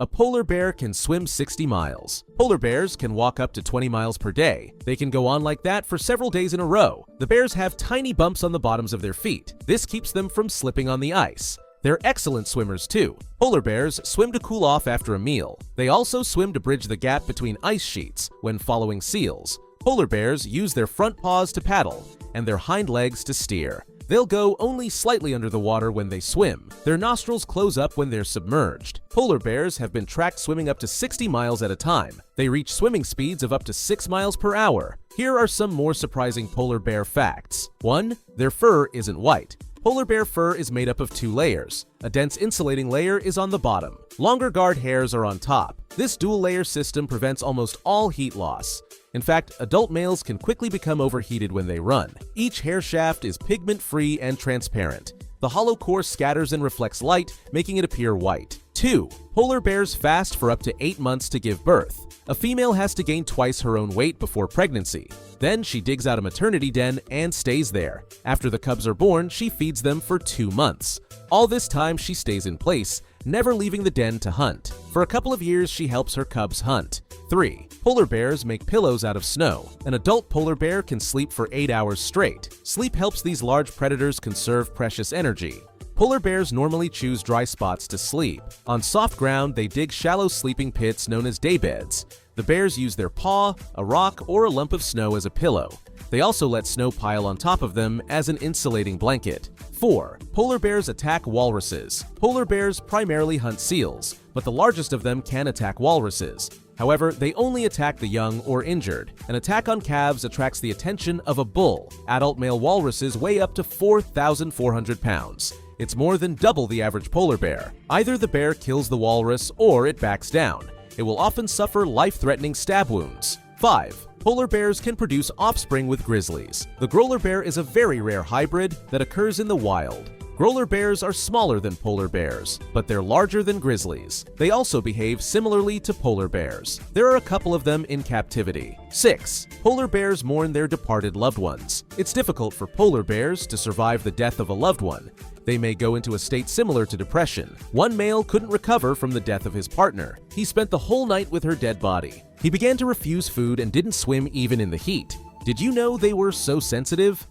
A polar bear can swim 60 miles. Polar bears can walk up to 20 miles per day. They can go on like that for several days in a row. The bears have tiny bumps on the bottoms of their feet. This keeps them from slipping on the ice. They're excellent swimmers too. Polar bears swim to cool off after a meal. They also swim to bridge the gap between ice sheets when following seals. Polar bears use their front paws to paddle and their hind legs to steer. They'll go only slightly under the water when they swim. Their nostrils close up when they're submerged. Polar bears have been tracked swimming up to 60 miles at a time. They reach swimming speeds of up to 6 miles per hour. Here are some more surprising polar bear facts. 1. Their fur isn't white. Polar bear fur is made up of 2 layers. A dense insulating layer is on the bottom. Longer guard hairs are on top. This dual-layer system prevents almost all heat loss. In fact, adult males can quickly become overheated when they run. Each hair shaft is pigment-free and transparent. The hollow core scatters and reflects light, making it appear white. 2. Polar bears fast for up to 8 months to give birth. A female has to gain twice her own weight before pregnancy. Then she digs out a maternity den and stays there. After the cubs are born, she feeds them for 2 months. All this time she stays in place, never leaving the den to hunt. For a couple of years, she helps her cubs hunt. 3. Polar bears make pillows out of snow. An adult polar bear can sleep for 8 hours straight. Sleep helps these large predators conserve precious energy. Polar bears normally choose dry spots to sleep. On soft ground, they dig shallow sleeping pits known as daybeds. The bears use their paw, a rock, or a lump of snow as a pillow. They also let snow pile on top of them as an insulating blanket. 4. Polar bears attack walruses. Polar bears primarily hunt seals, but the largest of them can attack walruses. However, they only attack the young or injured. An attack on calves attracts the attention of a bull. Adult male walruses weigh up to 4,400 pounds. It's more than double the average polar bear. Either the bear kills the walrus or it backs down. It will often suffer life-threatening stab wounds. 5. Polar bears can produce offspring with grizzlies. The growler bear is a very rare hybrid that occurs in the wild. Growler bears are smaller than polar bears, but they're larger than grizzlies. They also behave similarly to polar bears. There are a couple of them in captivity. 6. Polar bears mourn their departed loved ones. It's difficult for polar bears to survive the death of a loved one. They may go into a state similar to depression. One male couldn't recover from the death of his partner. He spent the whole night with her dead body. He began to refuse food and didn't swim even in the heat. Did you know they were so sensitive?